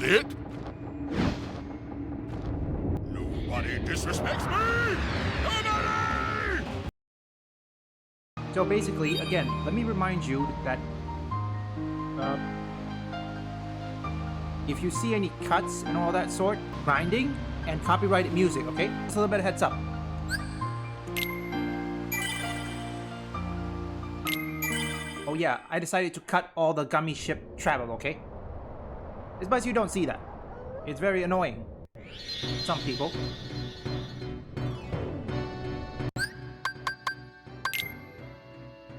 is it? Nobody disrespects me! Nobody! So basically, again, let me remind you that if you see any cuts and all that sort, grinding and copyrighted music, okay? Just a little bit of heads up. Oh yeah, I decided to cut all the gummy ship travel, okay? It's best you don't see that. It's very annoying. Some people.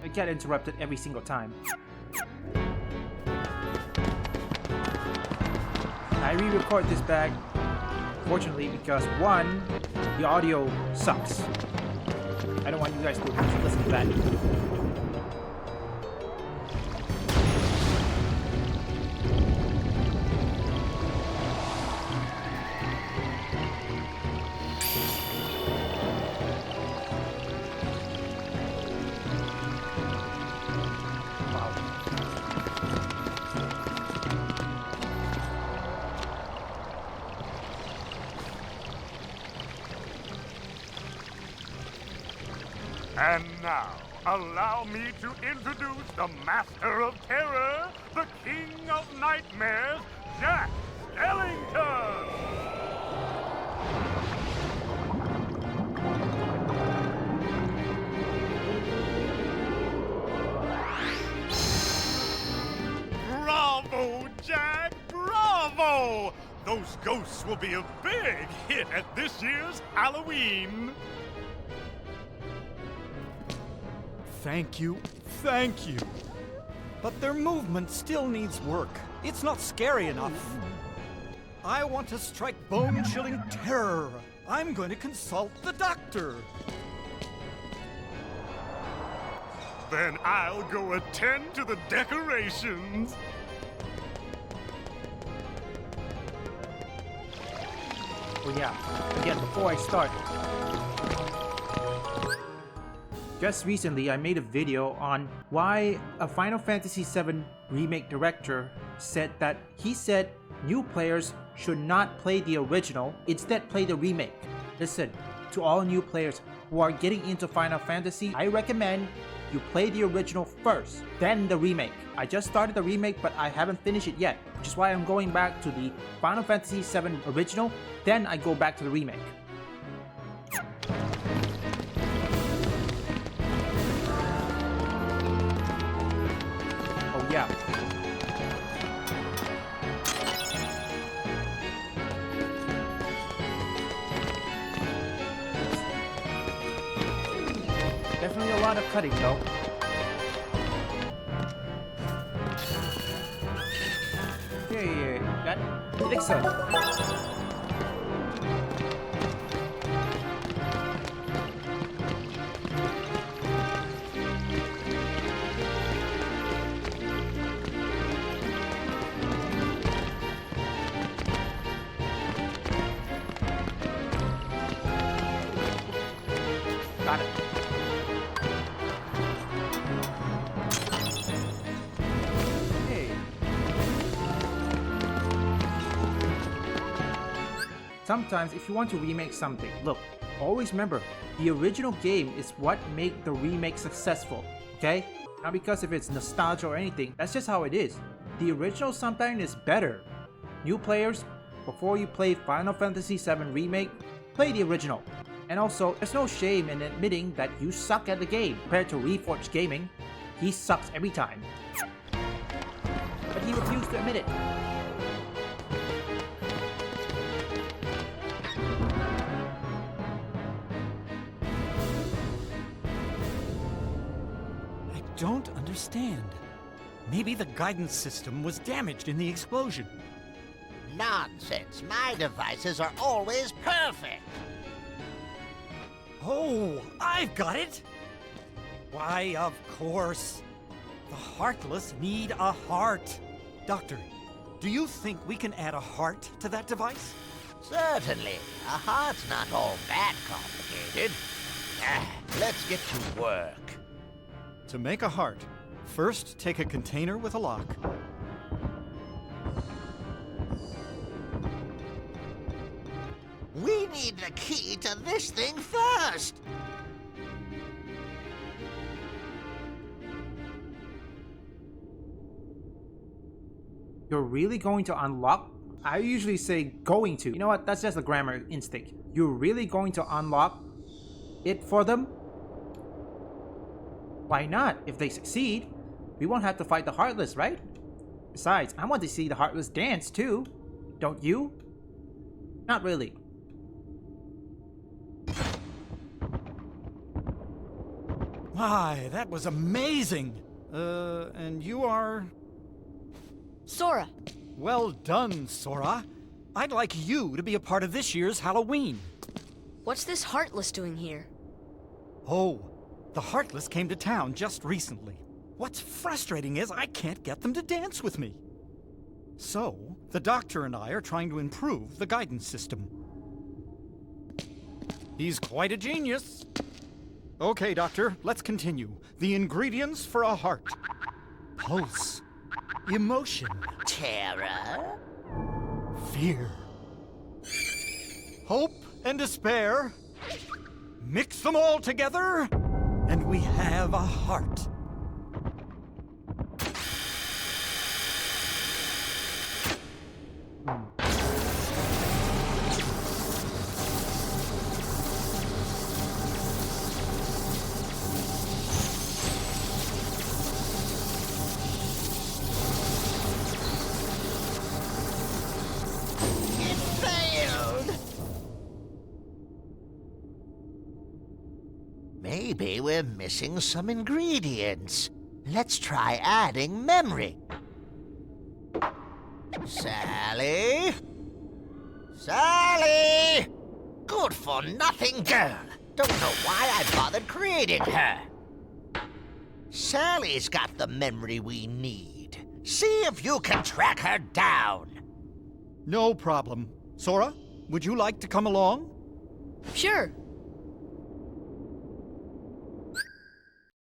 I get interrupted every single time. I re-record this back, fortunately, because one, the audio sucks. I don't want you guys to listen to that. And now, allow me to introduce the Master of Terror, the King of Nightmares, Jack Skellington! Bravo, Jack! Bravo! Those ghosts will be a big hit at this year's Halloween! Thank you. But their movement still needs work. It's not scary enough. I want to strike bone-chilling terror. I'm going to consult the doctor. Then I'll go attend to the decorations. Oh yeah, again, before I start. Just recently, I made a video on why a Final Fantasy VII Remake director said that he said new players should not play the original, instead play the remake. Listen, to all new players who are getting into Final Fantasy, I recommend you play the original first, then the remake. I just started the remake, but I haven't finished it yet, which is why I'm going back to the Final Fantasy VII original, then I go back to the remake. Yeah. Definitely a lot of cutting though. Okay, that elixir. Got it. Hey. Sometimes if you want to remake something, look, always remember, the original game is what made the remake successful, okay? Not because if it's nostalgia or anything, that's just how it is. The original sometimes is better. New players, before you play Final Fantasy VII Remake, play the original. And also, there's no shame in admitting that you suck at the game. Compared to Reforged Gaming, he sucks every time. But he refused to admit it. I don't understand. Maybe the guidance system was damaged in the explosion. Nonsense. My devices are always perfect. Oh, I've got it! Why, of course. The Heartless need a heart. Doctor, do you think we can add a heart to that device? Certainly. A heart's not all that complicated. Let's get to work. To make a heart, first take a container with a lock. need the key to this thing first. You're really going to unlock? I usually say going to. You know what? That's just a grammar instinct. You're really going to unlock it for them? Why not? If they succeed, we won't have to fight the Heartless, right? Besides, I want to see the Heartless dance too. Don't you? Not really. My, that was amazing. And you are... Sora, Well done, Sora. I'd like you to be a part of this year's Halloween. what's this Heartless doing here? Oh, the Heartless came to town just recently. What's frustrating is I can't get them to dance with me. So, the Doctor and I are trying to improve the guidance system. He's quite a genius. Okay, Doctor, let's continue. The ingredients for a heart. Pulse. Emotion. Terror? Fear. Hope and despair. Mix them all together, and we have a heart. It failed. Maybe we're missing some ingredients. Let's try adding memory. Sally? Sally! Good for nothing girl. Don't know why I bothered creating her. Sally's got the memory we need. See if you can track her down. No problem. Sora, would you like to come along? Sure.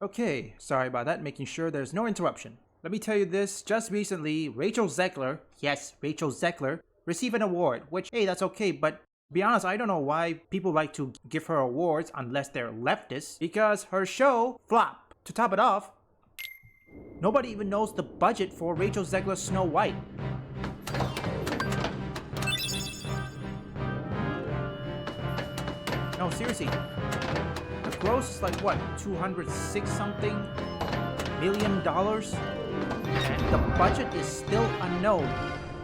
Okay, sorry about that, making sure there's no interruption. Let me tell you this, just recently, Rachel Zegler, yes, Rachel Zegler, received an award, which, hey, that's okay, but to be honest, I don't know why people like to give her awards unless they're leftists, because her show flopped. To top it off, nobody even knows the budget for Rachel Zegler's Snow White. No, seriously. The gross is like what, 206 something million dollars? And the budget is still unknown,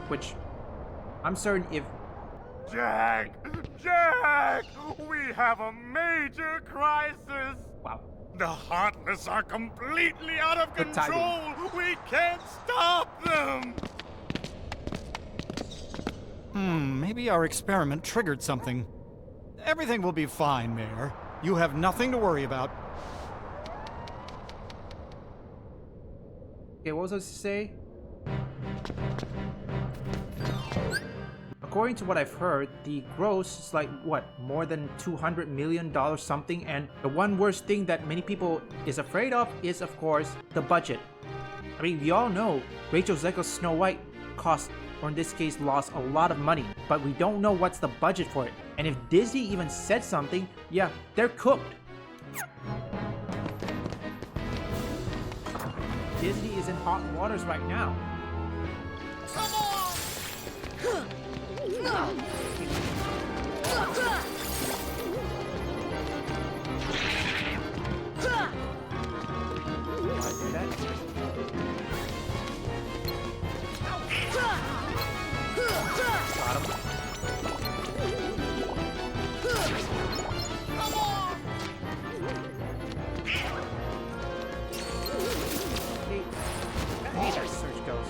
which I'm certain if Jack! Jack! We have a major crisis! wow. The Heartless are completely out of Good timing. control! We can't stop them! Maybe our experiment triggered something. Everything will be fine, Mayor. You have nothing to worry about. Okay, what was I supposed to say? According to what I've heard, the gross is like, what, more than $200 million something, and the one worst thing that many people is afraid of is, of course, the budget. I mean, we all know Rachel Zegler's Snow White cost, or in this case, lost a lot of money, but we don't know what's the budget for it. And if Disney even said something, yeah, they're cooked. Disney is in hot waters right now. I do that. Got him. I hate how search goes.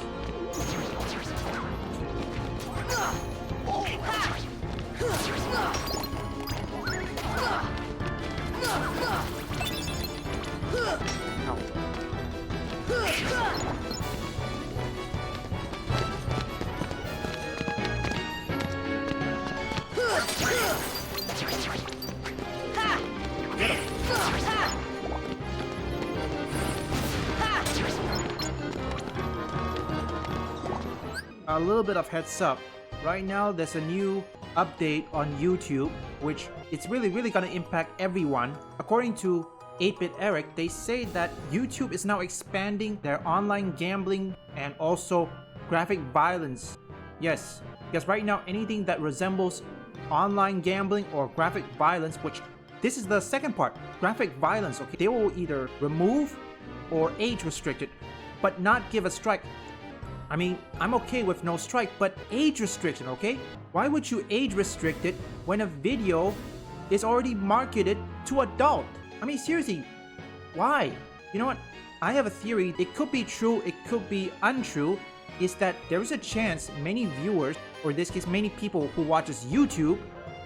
A little bit of heads up. Right now, there's a new update on YouTube, which it's really gonna impact everyone. According to 8-Bit Eric, they say that YouTube is now expanding their online gambling and also graphic violence. Yes, because right now anything that resembles online gambling or graphic violence, which this is the second part, graphic violence, okay, they will either remove or age restrict it, but not give a strike. I mean, I'm okay with no strike, but age restriction, okay? Why would you age restrict it when a video is already marketed to adult? I mean, seriously, why? You know what? I have a theory. It could be true, it could be untrue, is that there is a chance many viewers, or in this case, many people who watches YouTube,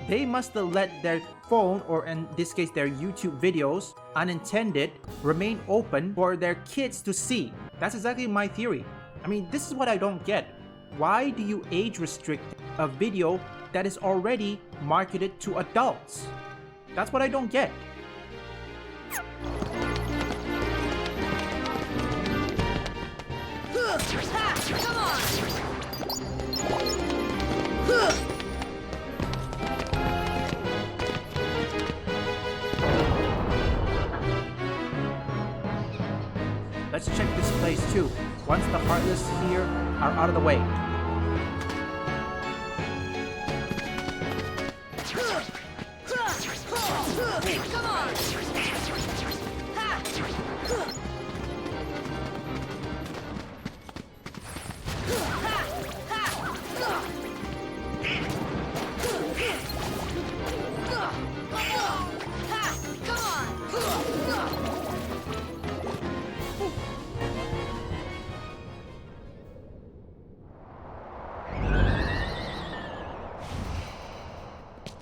they must have let their phone, or in this case, their YouTube videos, unintended, remain open for their kids to see. That's exactly my theory. I mean, this is what I don't get. Why do you age restrict a video that is already marketed to adults? That's what I don't get. Come on! Let's check this place too, once the Heartless here are out of the way. Come on!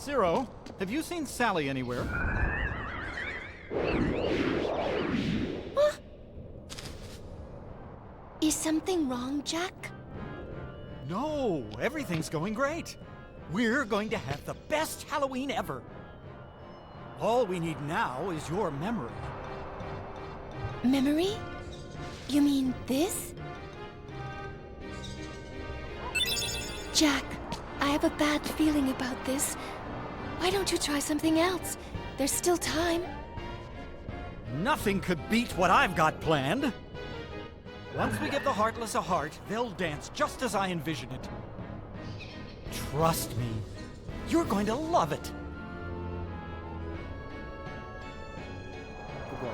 Zero, have you seen Sally anywhere? Is something wrong, Jack? No, everything's going great. We're going to have the best Halloween ever. All we need now is your memory. Memory? You mean this? Jack, I have a bad feeling about this. Why don't you try something else? There's still time. Nothing could beat what I've got planned. Once we give the Heartless a heart, they'll dance just as I envision it. Trust me, you're going to love it. Good boy.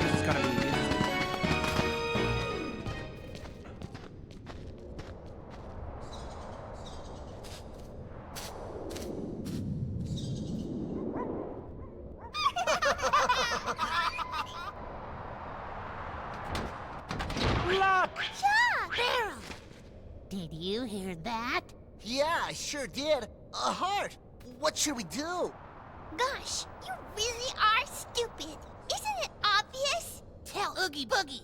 This is gonna be interesting. Did you hear that? Yeah, I sure did. A heart. What should we do? Gosh, you really are stupid. Isn't it obvious? Tell Oogie Boogie.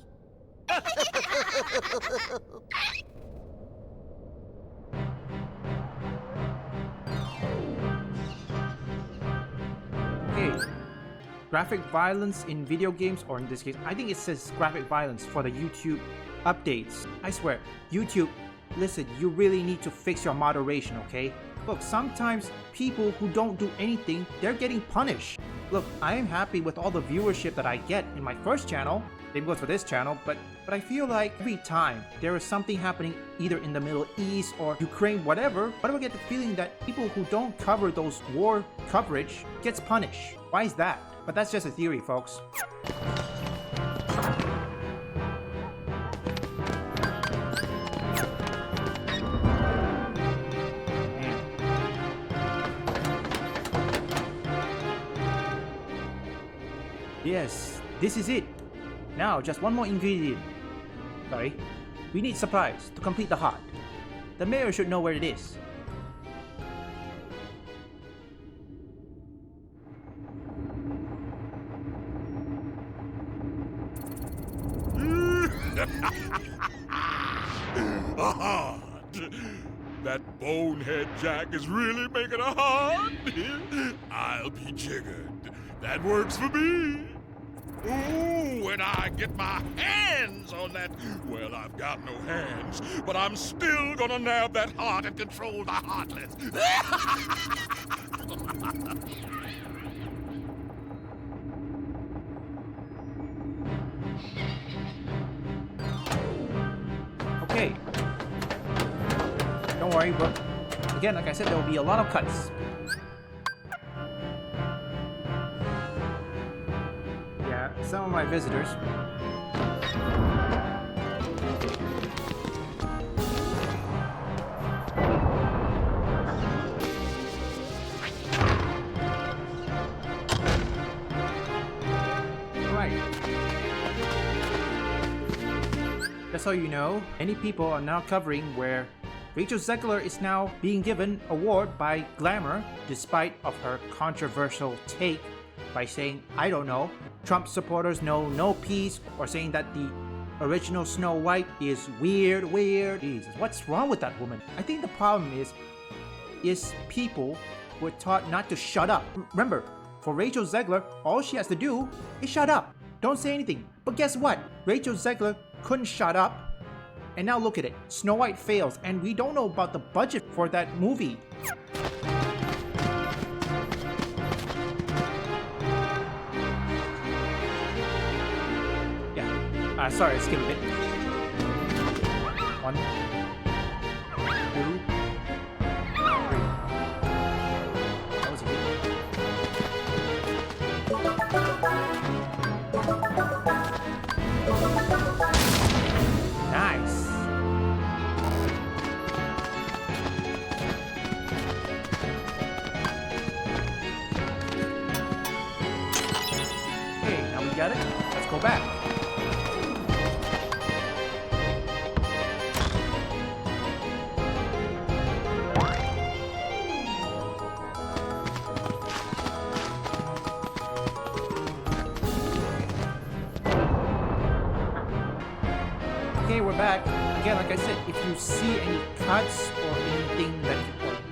Okay. Graphic violence in video games, or in this case, I think it says graphic violence for the YouTube updates. I swear, YouTube, listen, you really need to fix your moderation, okay? Look, sometimes people who don't do anything, they're getting punished. Look, I am happy with all the viewership that I get in my first channel. Same goes for this channel, but I feel like every time there is something happening either in the Middle East or Ukraine, whatever, I get the feeling that people who don't cover those war coverage gets punished. Why is that? But that's just a theory, folks. Yes, this is it. Now, just one more ingredient. Sorry. We need supplies to complete the heart. The mayor should know where it is. A heart. That bonehead Jack is really making a heart. I'll be jiggered. That works for me. Ooh, when I get my hands hands on that. Well, I've got no hands, but I'm still gonna nab that heart and control the Heartless. Okay. Don't worry, but again, like I said, there will be a lot of cuts. Yeah, some of my visitors. Just so you know, many people are now covering where Rachel Zegler is now being given award by Glamour despite of her controversial take by saying, I don't know, Trump supporters know no peace, or saying that the original Snow White is weird. Jesus, what's wrong with that woman? I think the problem is people were taught not to shut up. Remember, for Rachel Zegler, all she has to do is shut up. Don't say anything. But guess what? Rachel Zegler couldn't shut up. And now look at it. Snow White fails, and we don't know about the budget for that movie. Yeah. Sorry, I skipped a bit. 1, 2, 3. That was a hit. Nice. Okay, now we got it. Let's go back. Okay, we're back. Again, like I said, if you see any cuts or anything that,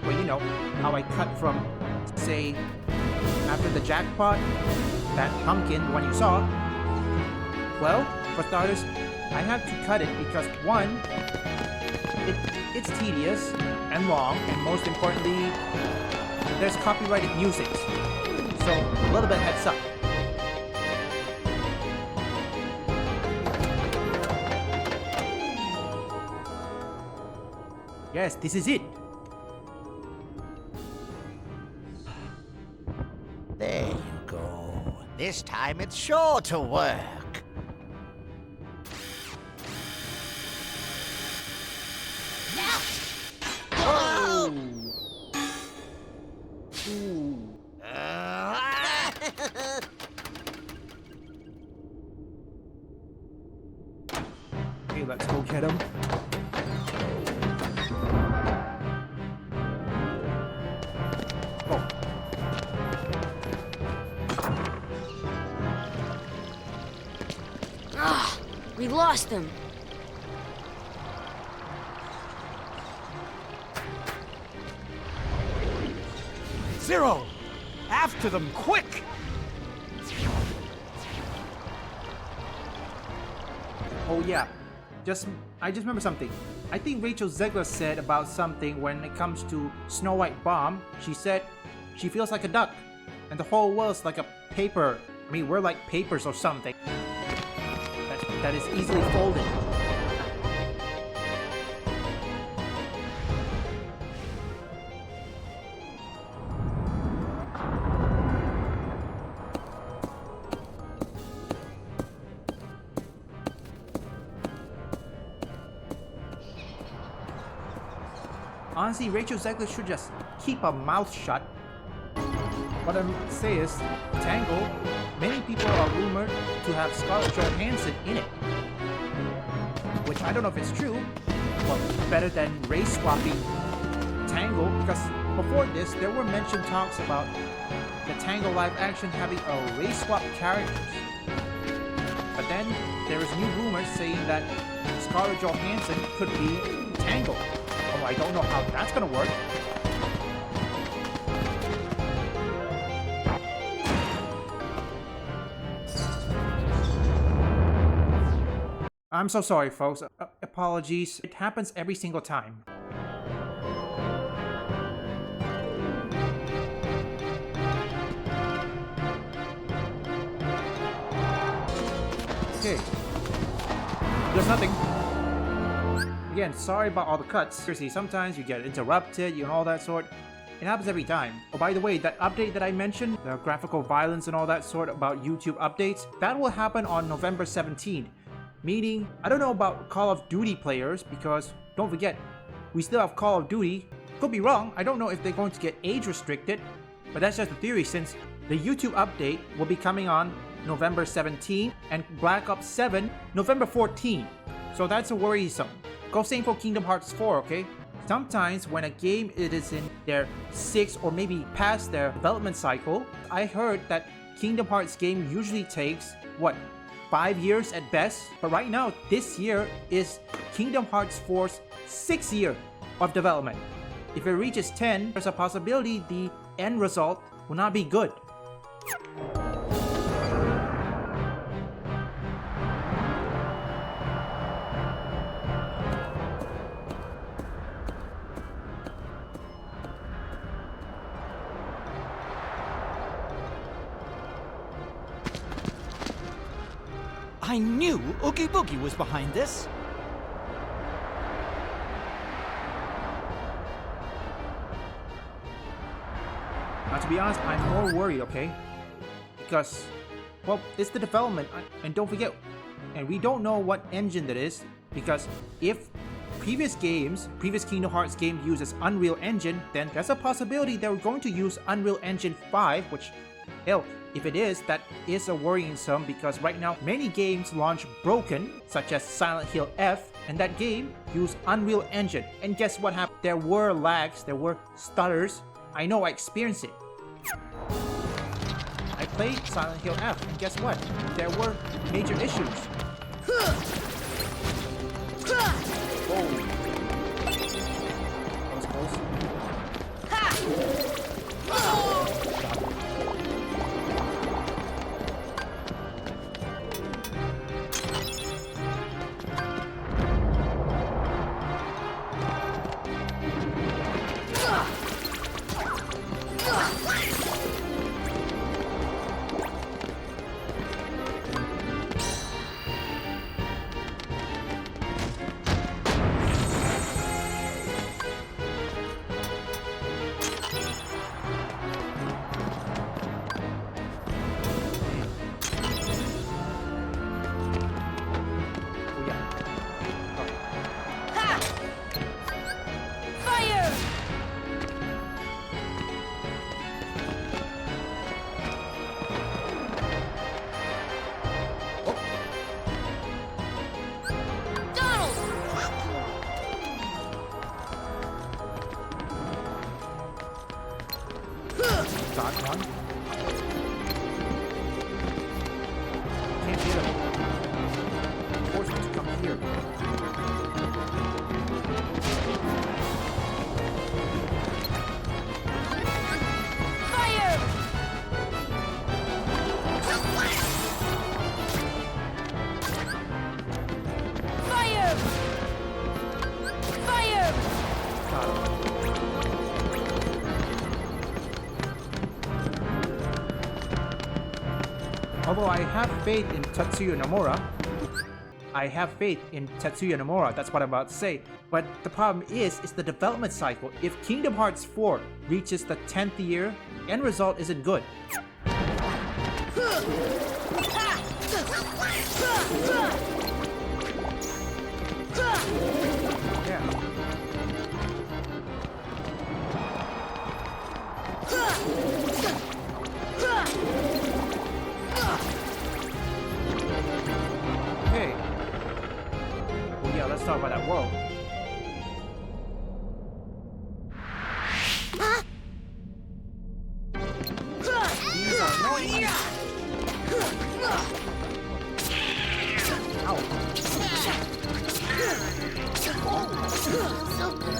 or you know, how I cut from, say, after the jackpot, that pumpkin, the one you saw, well, for starters, I have to cut it because one, it's tedious and long, and most importantly, there's copyrighted music. So, a little bit heads up. Yes, this is it. There you go. This time it's sure to work. Whoa! Okay, let's go get him. We lost him. Zero! After them, quick! Oh yeah, I just remember something. I think Rachel Zegler said about something when it comes to Snow White Bomb. She said she feels like a duck, and the whole world's like a paper. I mean, we're like papers or something. That is easily folded. Honestly, Rachel Zegler should just keep her mouth shut. What I'm saying is, Tangle, many people are rumored to have Scarlett Johansson in it. Which I don't know if it's true, but better than race swapping Tangle, because before this, there were mentioned talks about the Tangle live action having a race swap characters. But then, there is new rumors saying that Scarlett Johansson could be Tangle. Oh, I don't know how that's gonna work. I'm so sorry, folks. Apologies. It happens every single time. Okay. There's nothing. Again, sorry about all the cuts. Seriously, sometimes you get interrupted, and all that sort. It happens every time. Oh, by the way, that update that I mentioned, the graphical violence and all that sort about YouTube updates, that will happen on November 17th. Meaning, I don't know about Call of Duty players, because don't forget, we still have Call of Duty. Could be wrong, I don't know if they're going to get age restricted, but that's just a theory since the YouTube update will be coming on November 17th and Black Ops 7 November 14th. So that's a worrisome. Go same for Kingdom Hearts 4, okay? Sometimes when a game is in their 6 or maybe past their development cycle, I heard that Kingdom Hearts game usually takes, 5 years at best? But right now, this year is Kingdom Hearts 4's 6th year of development. If it reaches 10, there's a possibility the end result will not be good. I knew Oogie Boogie was behind this. Now, to be honest, I'm more worried, okay? Because, well, it's the development, and don't forget, and we don't know what engine that is, because if previous Kingdom Hearts game uses Unreal Engine, then there's a possibility they're going to use Unreal Engine 5, which, hell, if it is, that is a worrisome because right now many games launch broken, such as Silent Hill F, and that game used Unreal Engine. And guess what happened? There were lags, there were stutters. I know, I experienced it. I played Silent Hill F, and guess what? There were major issues. Whoa. That was close. Got one. Can't get him. Force him to come here. Fire! Fire! Fire! Got him. Although I have faith in Tetsuya Nomura, that's what I'm about to say. But the problem is the development cycle. If Kingdom Hearts 4 reaches the 10th year, end result isn't good. Yeah. Okay. Well, yeah, let's talk about that world. These are annoying. Ow. So good.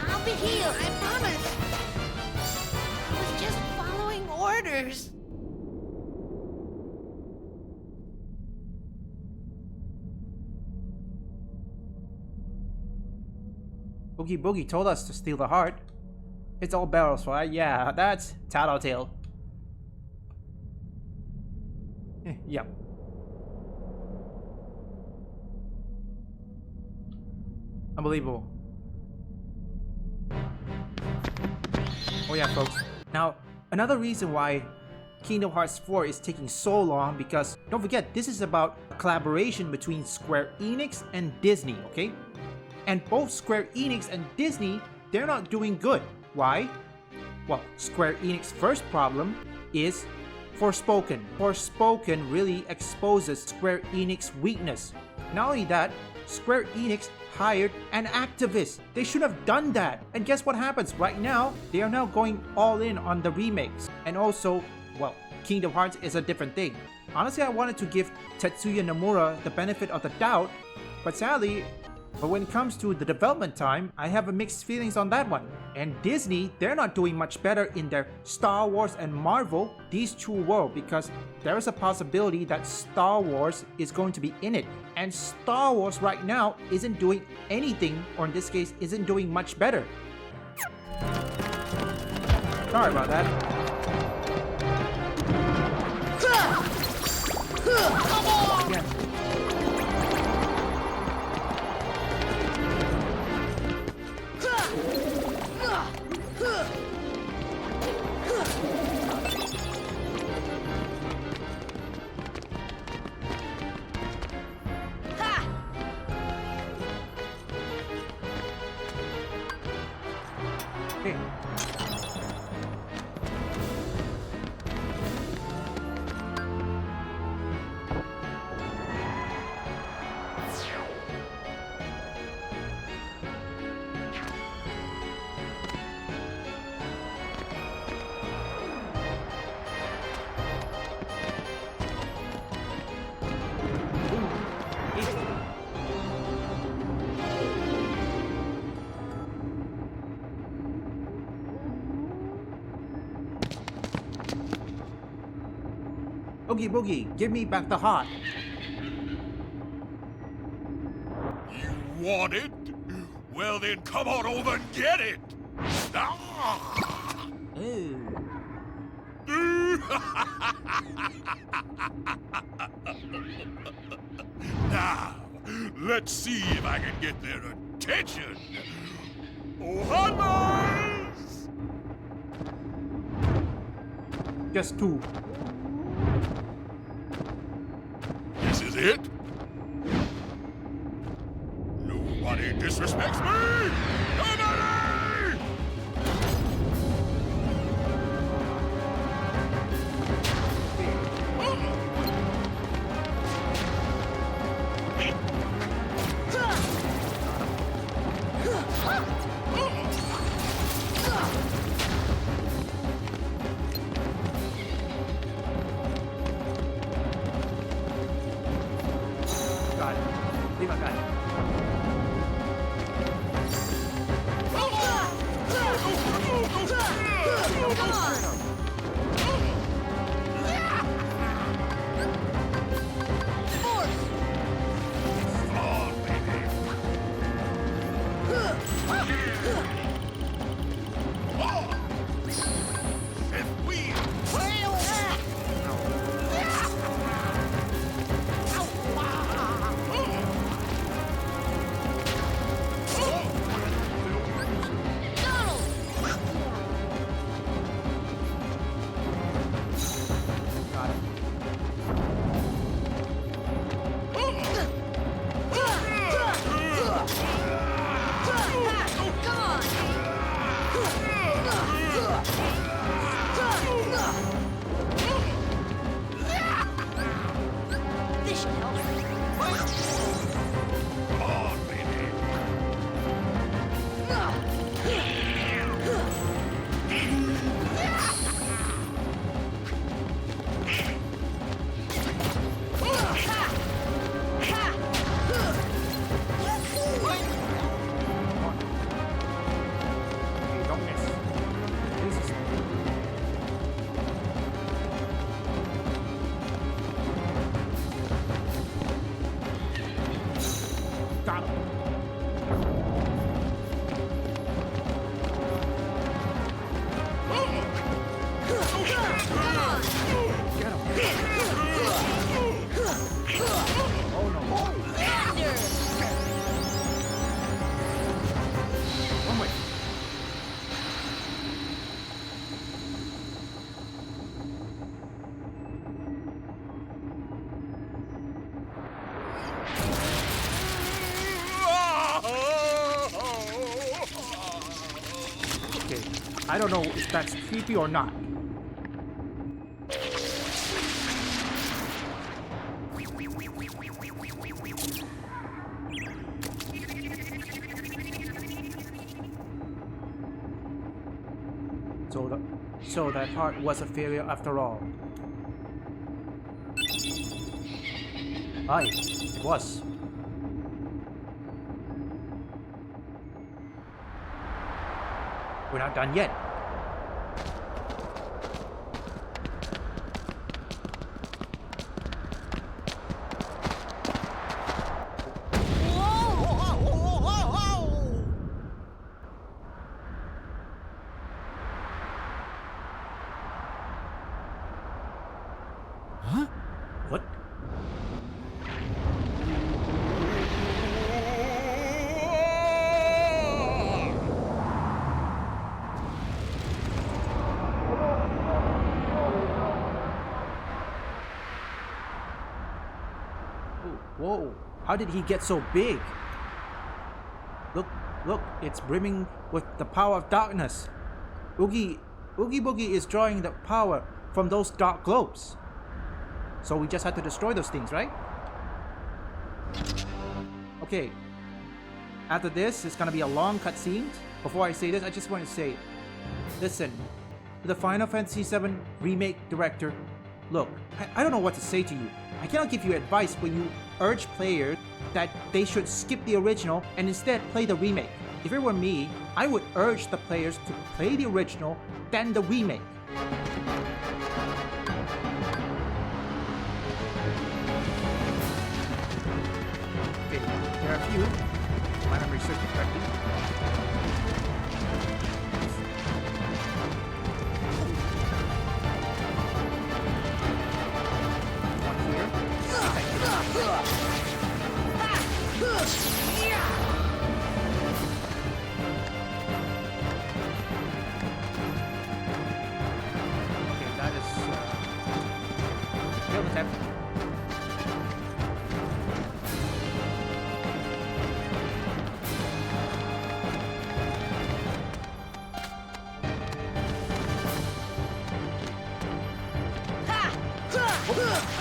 I'll be healed, I promise. I was just following orders. Oogie Boogie told us to steal the heart. It's all barrels, right? Yeah, that's Tattletale. Yep. Unbelievable. Oh yeah, folks. Now, another reason why Kingdom Hearts 4 is taking so long, because don't forget, this is about a collaboration between Square Enix and Disney, okay? And both Square Enix and Disney, they're not doing good. Why? Well, Square Enix's first problem is Forspoken. Forspoken really exposes Square Enix's weakness. Not only that, Square Enix hired an activist. They should have done that. And guess what happens? Right now, they are now going all in on the remakes. And also, well, Kingdom Hearts is a different thing. Honestly, I wanted to give Tetsuya Nomura the benefit of the doubt, but sadly, when it comes to the development time, I have mixed feelings on that one. And Disney, they're not doing much better in their Star Wars and Marvel, these two worlds, because there is a possibility that Star Wars is going to be in it. And Star Wars right now isn't doing anything, or in this case, isn't doing much better. Sorry about that. Again. Okay. Oogie Boogie, give me back the heart. You want it? Well then, come on over and get it! Ah! Ooh. Now, let's see if I can get their attention. Oh, hunters! Just two. This is it? Nobody disrespects me! Nobody! Got it. Leave my guy. Get him. Oh no. One way. Okay, I don't know if that's creepy or not. So that heart was a failure after all. Aye, it was. We're not done yet. Huh? What? Whoa, how did he get so big? Look, it's brimming with the power of darkness. Oogie Boogie is drawing the power from those dark globes. So we just had to destroy those things, right? Okay. After this, it's gonna be a long cutscene. Before I say this, I just want to say, listen, to the Final Fantasy VII Remake director, look, I don't know what to say to you. I cannot give you advice when you urge players that they should skip the original and instead play the remake. If it were me, I would urge the players to play the original, then the remake. Okay, there are a few, if my memory serves me correctly.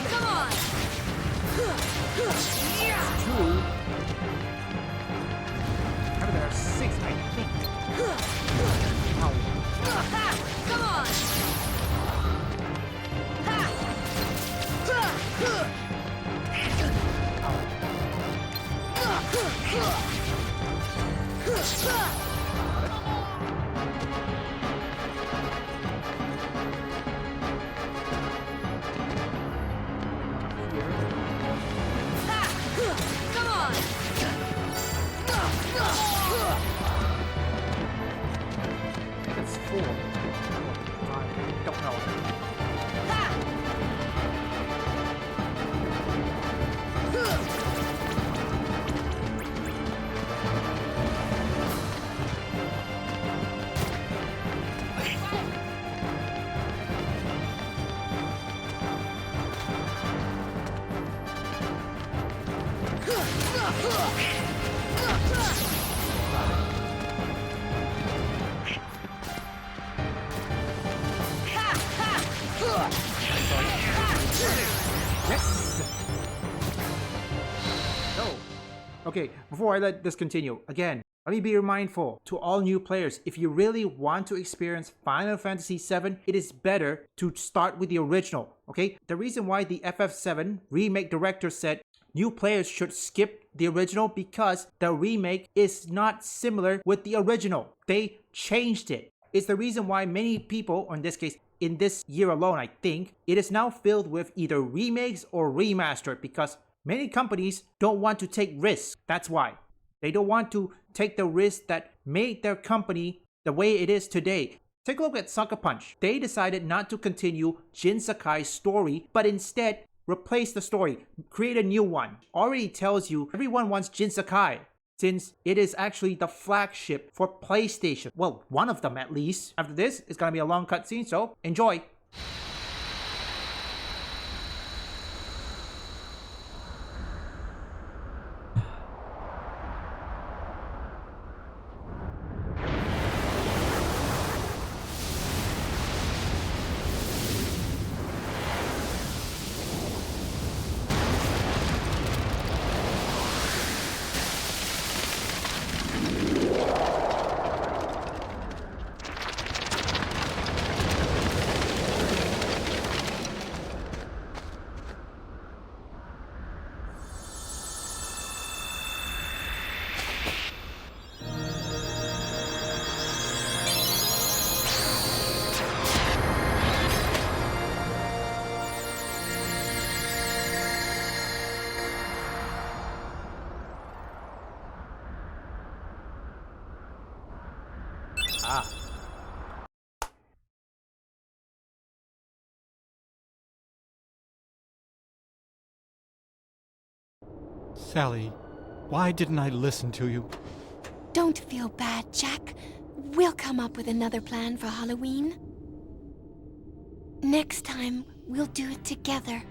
Come on! There are 6, I think. Ow. Come on! Come on! That's 4. I don't know. Yes! No. Okay, before I let this continue, again, let me be mindful to all new players. If you really want to experience Final Fantasy VII, it is better to start with the original, okay? The reason why the FF7 remake director said new players should skip the original because the remake is not similar with the original. They changed it. It's the reason why many people, or in this case, in this year alone, I think, it is now filled with either remakes or remastered because many companies don't want to take risks. That's why. They don't want to take the risk that made their company the way it is today. Take a look at Sucker Punch. They decided not to continue Jin Sakai's story, but instead replace the story, create a new one. Already tells you everyone wants Jin Sakai, since it is actually the flagship for PlayStation. Well, one of them at least. After this, it's gonna be a long cutscene, so enjoy. Sally, why didn't I listen to you? Don't feel bad, Jack. We'll come up with another plan for Halloween. Next time, we'll do it together.